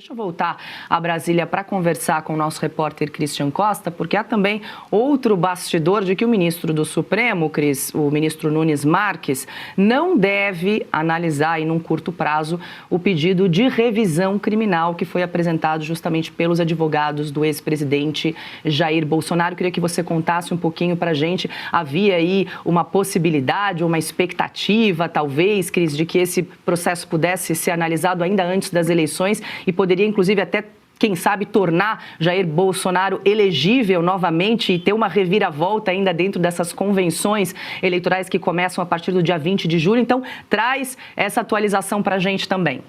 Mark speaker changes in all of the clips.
Speaker 1: Deixa eu voltar a Brasília para conversar com o nosso repórter Christian Costa, porque há também outro bastidor de que o ministro do Supremo, o ministro Nunes Marques, não deve analisar aí num curto prazo o pedido de revisão criminal que foi apresentado justamente pelos advogados do ex-presidente Jair Bolsonaro. Eu queria que você contasse um pouquinho para a gente. Havia aí uma possibilidade, uma expectativa, talvez, Cris, de que esse processo pudesse ser analisado ainda antes das eleições e poderia, inclusive, até, quem sabe, tornar Jair Bolsonaro elegível novamente e ter uma reviravolta ainda dentro dessas convenções eleitorais que começam a partir do dia 20 de julho. Então, traz essa atualização para a gente também.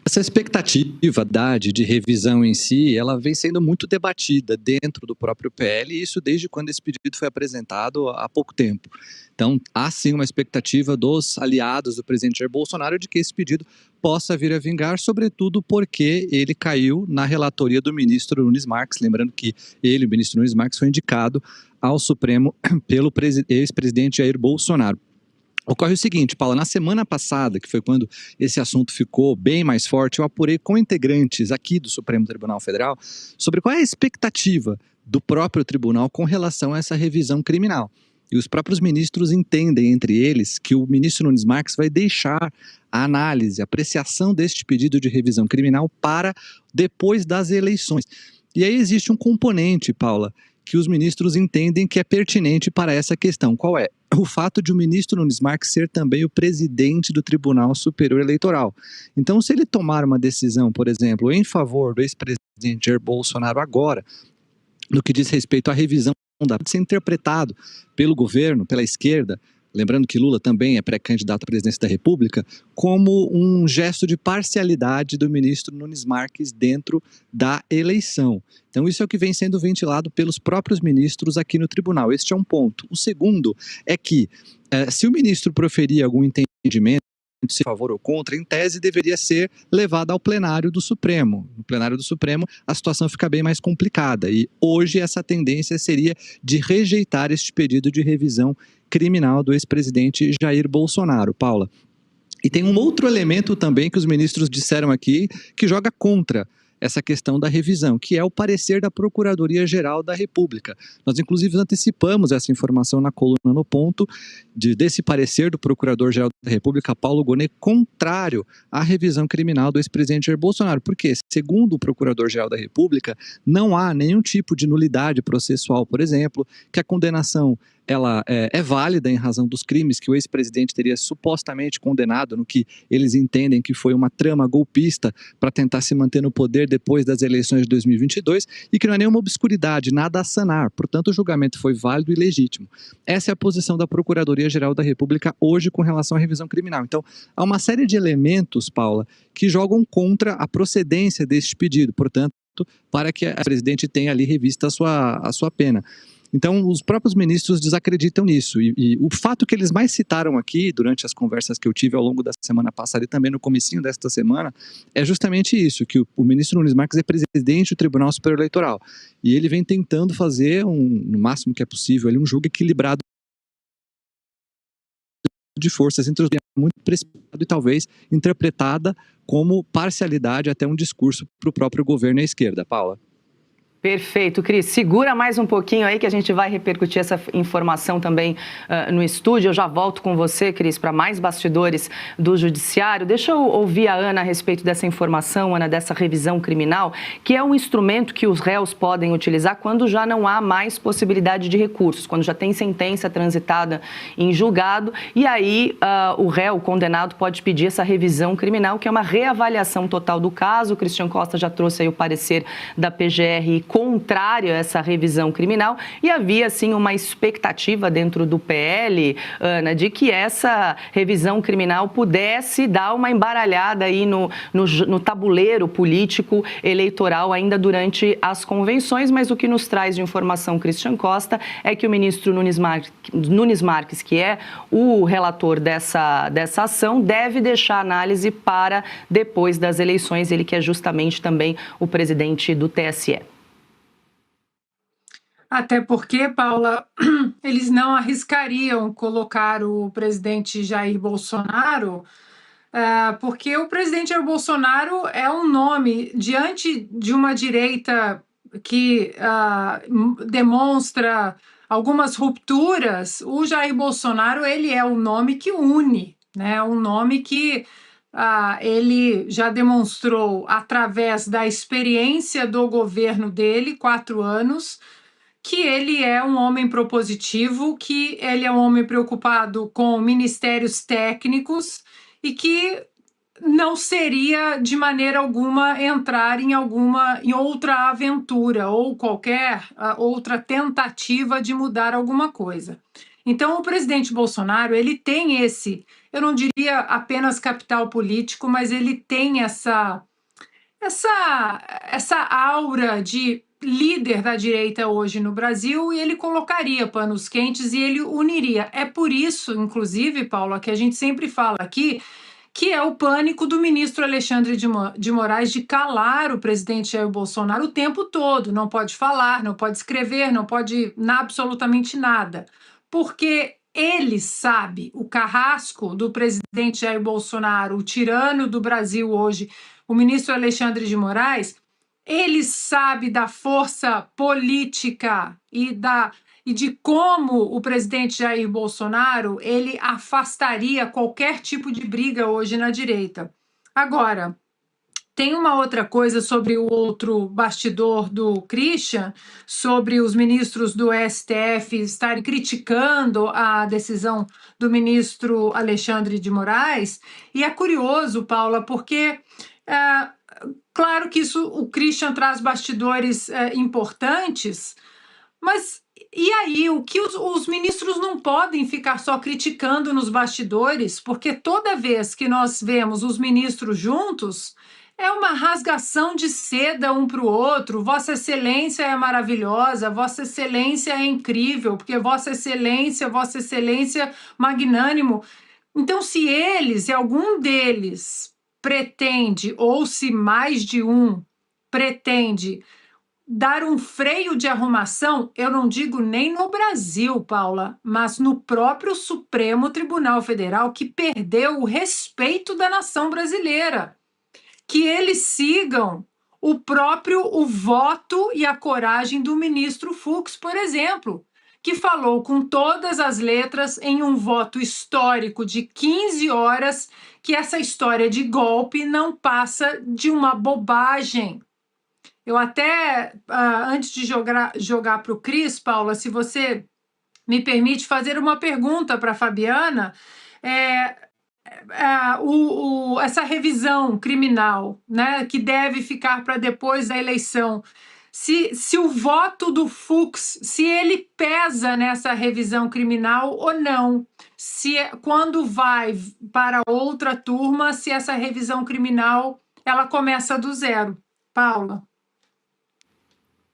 Speaker 2: Essa expectativa de revisão em si, ela vem sendo muito debatida dentro do próprio PL, e isso desde quando esse pedido foi apresentado há pouco tempo. Então, há sim uma expectativa dos aliados do presidente Jair Bolsonaro de que esse pedido possa vir a vingar, sobretudo porque ele caiu na relatoria do ministro Nunes Marques, lembrando que ele, o ministro Nunes Marques, foi indicado ao Supremo pelo ex-presidente Jair Bolsonaro. Ocorre o seguinte, Paula, na semana passada, que foi quando esse assunto ficou bem mais forte, eu apurei com integrantes aqui do Supremo Tribunal Federal sobre qual é a expectativa do próprio tribunal com relação a essa revisão criminal. E os próprios ministros entendem, entre eles, que o ministro Nunes Marques vai deixar a análise, a apreciação deste pedido de revisão criminal para depois das eleições. E aí existe um componente, Paula, que os ministros entendem que é pertinente para essa questão. Qual é? O fato de o ministro Nunes Marques ser também o presidente do Tribunal Superior Eleitoral. Então, se ele tomar uma decisão, por exemplo, em favor do ex-presidente Jair Bolsonaro agora, no que diz respeito à revisão da ser interpretado pelo governo, pela esquerda, lembrando que Lula também é pré-candidato à presidência da República, como um gesto de parcialidade do ministro Nunes Marques dentro da eleição. Então isso é o que vem sendo ventilado pelos próprios ministros aqui no tribunal. Este é um ponto. O segundo é que, se o ministro proferir algum entendimento, se a favor ou contra, em tese deveria ser levada ao plenário do Supremo. No plenário do Supremo, a situação fica bem mais complicada e hoje essa tendência seria de rejeitar este pedido de revisão criminal do ex-presidente Jair Bolsonaro. Paula. E tem um outro elemento também que os ministros disseram aqui que joga contra essa questão da revisão, que é o parecer da Procuradoria-Geral da República. Nós, inclusive, antecipamos essa informação na coluna No Ponto, desse parecer do Procurador-Geral da República, Paulo Gonet, contrário à revisão criminal do ex-presidente Jair Bolsonaro. Porque, segundo o Procurador-Geral da República, não há nenhum tipo de nulidade processual, por exemplo, que a condenação ela é válida em razão dos crimes que o ex-presidente teria supostamente condenado, no que eles entendem que foi uma trama golpista para tentar se manter no poder depois das eleições de 2022 e que não é nenhuma obscuridade, nada a sanar. Portanto, o julgamento foi válido e legítimo. Essa é a posição da Procuradoria-Geral da República hoje com relação à revisão criminal. Então, há uma série de elementos, Paula, que jogam contra a procedência deste pedido, portanto, para que o presidente tenha ali revista a sua pena. Então, os próprios ministros desacreditam nisso. E o fato que eles mais citaram aqui, durante as conversas que eu tive ao longo da semana passada e também no comecinho desta semana, é justamente isso, que o ministro Nunes Marques é presidente do Tribunal Superior Eleitoral. E ele vem tentando fazer, no máximo que é possível, ali, um jogo equilibrado de forças entre os dois, muito precipitado e talvez interpretada como parcialidade até um discurso para o próprio governo e à esquerda. Paula.
Speaker 1: Perfeito, Cris. Segura mais um pouquinho aí que a gente vai repercutir essa informação também no estúdio. Eu já volto com você, Cris, para mais bastidores do Judiciário. Deixa eu ouvir a Ana a respeito dessa informação, Ana, dessa revisão criminal, que é um instrumento que os réus podem utilizar quando já não há mais possibilidade de recursos, quando já tem sentença transitada em julgado, e aí o réu, o condenado, pode pedir essa revisão criminal, que é uma reavaliação total do caso. O Christian Costa já trouxe aí o parecer da PGR contrário a essa revisão criminal e havia, assim, uma expectativa dentro do PL, Ana, de que essa revisão criminal pudesse dar uma embaralhada aí no tabuleiro político eleitoral ainda durante as convenções, mas o que nos traz de informação Christian Costa é que o ministro Nunes Marques, que é o relator dessa ação, deve deixar a análise para depois das eleições, ele que é justamente também o presidente do TSE.
Speaker 3: Até porque, Paula, eles não arriscariam colocar o presidente Jair Bolsonaro porque o presidente Jair Bolsonaro é um nome diante de uma direita que demonstra algumas rupturas. O Jair Bolsonaro, ele é o nome que une, né? Um nome que ele já demonstrou através da experiência do governo dele, 4 anos, que ele é um homem propositivo, que ele é um homem preocupado com ministérios técnicos e que não seria de maneira alguma entrar em outra aventura ou qualquer outra tentativa de mudar alguma coisa. Então, o presidente Bolsonaro, ele tem eu não diria apenas capital político, mas ele tem essa aura de líder da direita hoje no Brasil, e ele colocaria panos quentes e ele uniria. É por isso, inclusive, Paula, que a gente sempre fala aqui, que é o pânico do ministro Alexandre de Moraes de calar o presidente Jair Bolsonaro o tempo todo. Não pode falar, não pode escrever, não pode absolutamente nada. Porque ele sabe, o carrasco do presidente Jair Bolsonaro, o tirano do Brasil hoje, o ministro Alexandre de Moraes, ele sabe da força política e de como o presidente Jair Bolsonaro ele afastaria qualquer tipo de briga hoje na direita. Agora, tem uma outra coisa sobre o outro bastidor do Christian, sobre os ministros do STF estarem criticando a decisão do ministro Alexandre de Moraes, e é curioso, Paula, porque claro que o Christian traz bastidores importantes, mas e aí, o que os ministros não podem ficar só criticando nos bastidores, porque toda vez que nós vemos os ministros juntos, é uma rasgação de seda um para o outro. Vossa Excelência é maravilhosa, Vossa Excelência é incrível, porque Vossa Excelência, magnânimo. Então, se algum deles pretende, ou se mais de um pretende dar um freio de arrumação, eu não digo nem no Brasil, Paula, mas no próprio Supremo Tribunal Federal, que perdeu o respeito da nação brasileira. Que eles sigam o voto e a coragem do ministro Fux, por exemplo, que falou com todas as letras em um voto histórico de 15 horas que essa história de golpe não passa de uma bobagem. Eu até, antes de jogar para o Cris, Paula, se você me permite fazer uma pergunta para a Fabiana, essa revisão criminal, né, que deve ficar para depois da eleição, se o voto do Fux, se ele pesa nessa revisão criminal ou não, quando vai para outra turma, se essa revisão criminal ela começa do zero. Paula.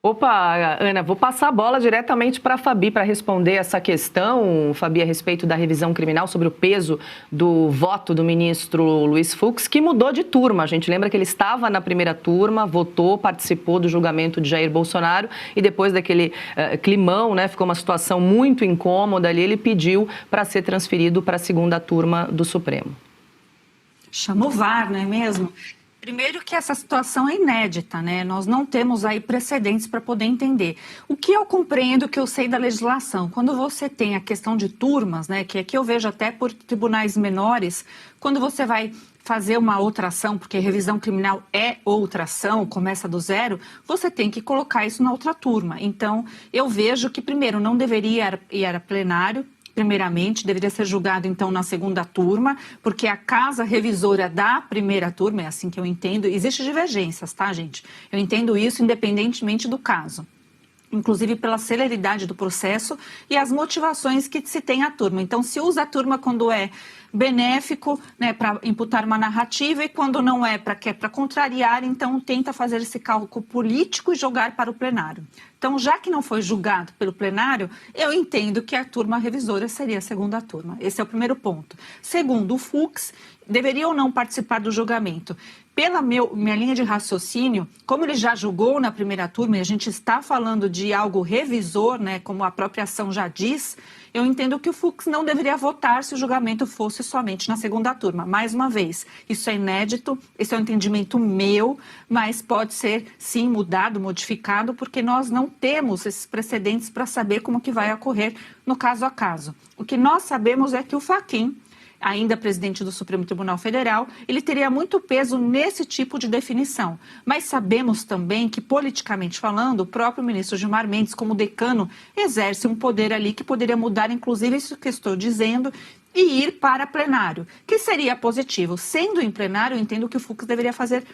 Speaker 1: Opa, Ana, vou passar a bola diretamente para a Fabi para responder essa questão, Fabi, a respeito da revisão criminal, sobre o peso do voto do ministro Luiz Fux, que mudou de turma. A gente lembra que ele estava na primeira turma, votou, participou do julgamento de Jair Bolsonaro e depois daquele climão, né, ficou uma situação muito incômoda ali, ele pediu para ser transferido para a segunda turma do Supremo.
Speaker 4: Chama o VAR, não é mesmo? Primeiro que essa situação é inédita, né? Nós não temos aí precedentes para poder entender. O que eu compreendo, que eu sei da legislação, quando você tem a questão de turmas, né? Que aqui eu vejo até por tribunais menores, quando você vai fazer uma outra ação, porque revisão criminal é outra ação, começa do zero, você tem que colocar isso na outra turma. Então, eu vejo que primeiro não deveria ir a plenário, primeiramente, deveria ser julgado, então, na segunda turma, porque a casa revisora da primeira turma, é assim que eu entendo, existem divergências, tá, gente? Eu entendo isso independentemente do caso, inclusive pela celeridade do processo e as motivações que se tem à turma. Então, se usa a turma quando é benéfico, né, para imputar uma narrativa, e quando não é, para contrariar, então tenta fazer esse cálculo político e jogar para o plenário. Então, já que não foi julgado pelo plenário, eu entendo que a turma revisora seria a segunda turma. Esse é o primeiro ponto. Segundo, o Fux, deveria ou não participar do julgamento? Pela minha linha de raciocínio, como ele já julgou na primeira turma e a gente está falando de algo revisor, né, como a própria ação já diz, eu entendo que o Fux não deveria votar se o julgamento fosse somente na segunda turma. Mais uma vez, isso é inédito, esse é um entendimento meu, mas pode ser sim mudado, modificado, porque nós não temos esses precedentes para saber como que vai ocorrer no caso a caso. O que nós sabemos é que o Fachin, ainda presidente do Supremo Tribunal Federal, ele teria muito peso nesse tipo de definição. Mas sabemos também que, politicamente falando, o próprio ministro Gilmar Mendes, como decano, exerce um poder ali que poderia mudar, inclusive, isso que estou dizendo, e ir para plenário, que seria positivo. Sendo em plenário, eu entendo que o Fux deveria fazer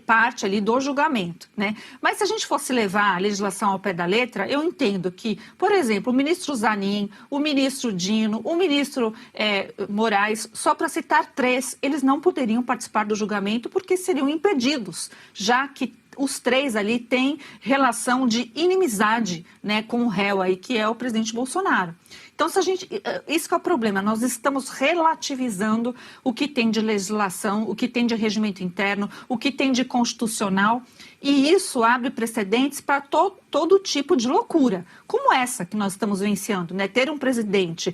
Speaker 4: parte ali do julgamento, né? Mas se a gente fosse levar a legislação ao pé da letra, eu entendo que, por exemplo, o ministro Zanin, o ministro Dino, o ministro Moraes, só para citar 3, eles não poderiam participar do julgamento porque seriam impedidos, já que os 3 ali têm relação de inimizade, né, com o réu aí, que é o presidente Bolsonaro. Então, isso que é o problema, nós estamos relativizando o que tem de legislação, o que tem de regimento interno, o que tem de constitucional, e isso abre precedentes para todo tipo de loucura, como essa que nós estamos vivenciando, né? Ter um presidente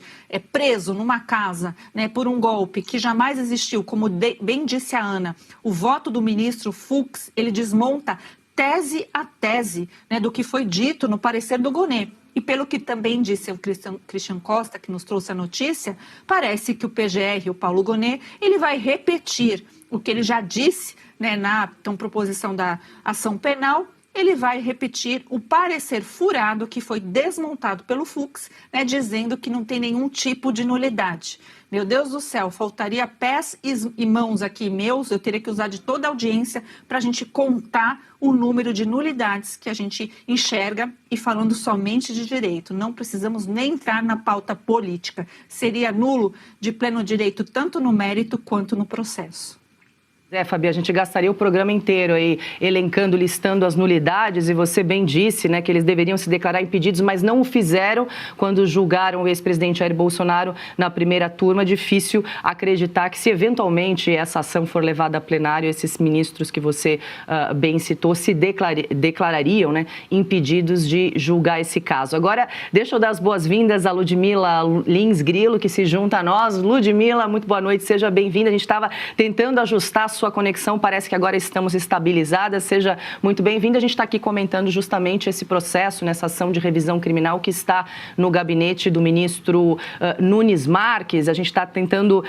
Speaker 4: preso numa casa, né, por um golpe que jamais existiu, como bem disse a Ana, o voto do ministro Fux, ele desmonta tese a tese, né, do que foi dito no parecer do Gonê. E pelo que também disse o Christian Costa, que nos trouxe a notícia, parece que o PGR, o Paulo Gonê, ele vai repetir o que ele já disse, né, na proposição da ação penal, ele vai repetir o parecer furado que foi desmontado pelo Fux, né, dizendo que não tem nenhum tipo de nulidade. Meu Deus do céu, faltaria pés e mãos aqui meus, eu teria que usar de toda a audiência para a gente contar o número de nulidades que a gente enxerga, e falando somente de direito. Não precisamos nem entrar na pauta política. Seria nulo de pleno direito tanto no mérito quanto no processo.
Speaker 1: Fabi, a gente gastaria o programa inteiro aí elencando, listando as nulidades, e você bem disse, né, que eles deveriam se declarar impedidos, mas não o fizeram quando julgaram o ex-presidente Jair Bolsonaro na primeira turma. Difícil acreditar que, se eventualmente essa ação for levada a plenário, esses ministros que você bem citou se declarariam, né, impedidos de julgar esse caso. Agora, deixa eu dar as boas-vindas a Ludmila Lins Grilo, que se junta a nós. Ludmila, muito boa noite, seja bem-vinda. A gente estava tentando ajustar a sua conexão, parece que agora estamos estabilizadas. Seja muito bem-vinda. A gente está aqui comentando justamente esse processo, nessa ação de revisão criminal que está no gabinete do ministro Nunes Marques. A gente está tentando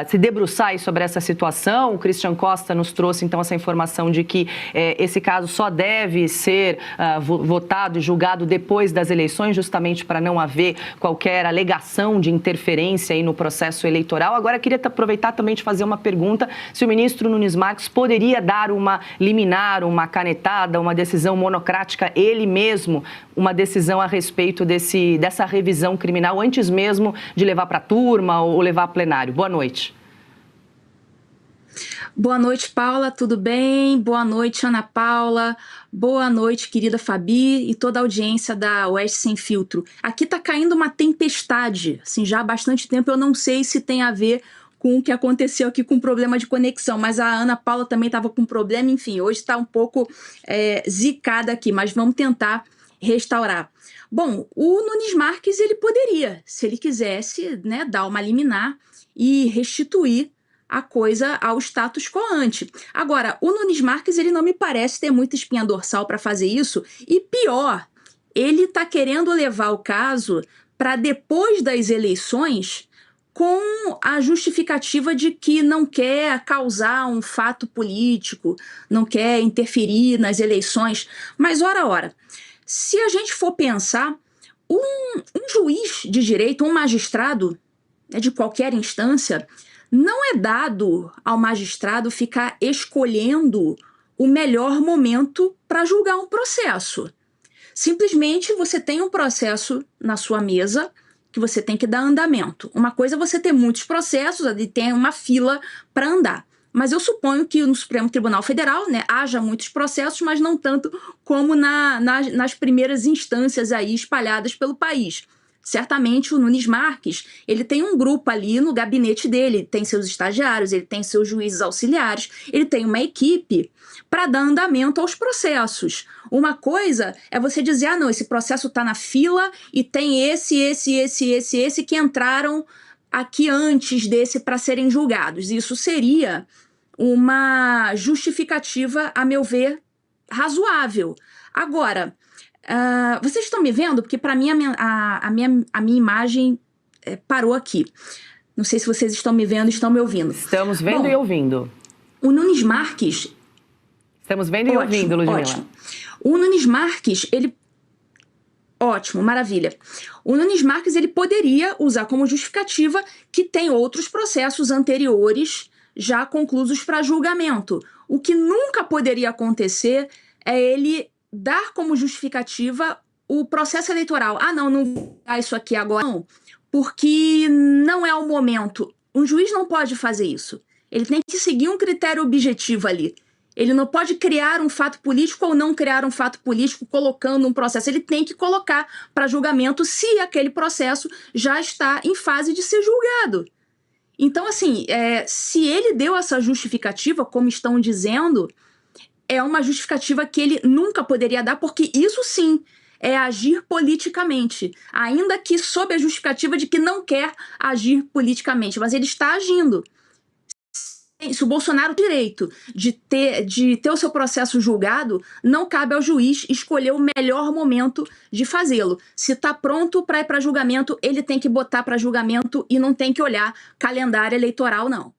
Speaker 1: se debruçar aí sobre essa situação. O Christian Costa nos trouxe, então, essa informação de que esse caso só deve ser votado e julgado depois das eleições, justamente para não haver qualquer alegação de interferência aí no processo eleitoral. Agora, queria aproveitar também de fazer uma pergunta: se o ministro Nunes Marques poderia dar uma liminar, uma canetada, uma decisão monocrática, ele mesmo, uma decisão a respeito dessa revisão criminal, antes mesmo de levar para a turma ou levar a plenário. Boa noite.
Speaker 5: Boa noite, Paula, tudo bem? Boa noite, Ana Paula. Boa noite, querida Fabi e toda a audiência da Oeste Sem Filtro. Aqui está caindo uma tempestade, assim, já há bastante tempo. Eu não sei se tem a ver com o que aconteceu aqui com problema de conexão, mas a Ana Paula também estava com problema, enfim, hoje está um pouco zicada aqui, mas vamos tentar restaurar. Bom, o Nunes Marques, ele poderia, se ele quisesse, né, dar uma liminar e restituir a coisa ao status quo ante. Agora, o Nunes Marques, ele não me parece ter muita espinha dorsal para fazer isso, e pior, ele está querendo levar o caso para depois das eleições, com a justificativa de que não quer causar um fato político, não quer interferir nas eleições. Mas, ora, se a gente for pensar, um juiz de direito, um magistrado, né, de qualquer instância, não é dado ao magistrado ficar escolhendo o melhor momento para julgar um processo. Simplesmente você tem um processo na sua mesa que você tem que dar andamento. Uma coisa é você ter muitos processos, ali tem uma fila para andar. Mas eu suponho que no Supremo Tribunal Federal, né, haja muitos processos, mas não tanto como nas primeiras instâncias aí espalhadas pelo país. certamente o Nunes Marques, ele tem um grupo ali no gabinete dele, tem seus estagiários, ele tem seus juízes auxiliares, ele tem uma equipe para dar andamento aos processos. Uma coisa é você dizer, ah não, esse processo está na fila e tem esse que entraram aqui antes desse para serem julgados. Isso seria uma justificativa, a meu ver, razoável. Agora, vocês estão me vendo? Porque para mim a minha imagem parou aqui. Não sei se vocês estão me vendo, estão me ouvindo.
Speaker 1: Estamos vendo e ouvindo.
Speaker 5: O Nunes Marques...
Speaker 1: Estamos vendo e ouvindo, Ludmila.
Speaker 5: Ótimo. O Nunes Marques, ele... Ótimo, maravilha. O Nunes Marques, ele poderia usar como justificativa que tem outros processos anteriores já conclusos para julgamento. O que nunca poderia acontecer é ele dar como justificativa o processo eleitoral. Ah, não vou dar isso aqui agora. Não, porque não é o momento. Um juiz não pode fazer isso. Ele tem que seguir um critério objetivo ali. Ele não pode criar um fato político ou não criar um fato político colocando um processo. Ele tem que colocar para julgamento se aquele processo já está em fase de ser julgado. Então, assim, se ele deu essa justificativa, como estão dizendo, é uma justificativa que ele nunca poderia dar, porque isso sim é agir politicamente, ainda que sob a justificativa de que não quer agir politicamente, mas ele está agindo. Se o Bolsonaro tem direito de ter o seu processo julgado, não cabe ao juiz escolher o melhor momento de fazê-lo. Se está pronto para ir para julgamento, ele tem que botar para julgamento e não tem que olhar calendário eleitoral, não.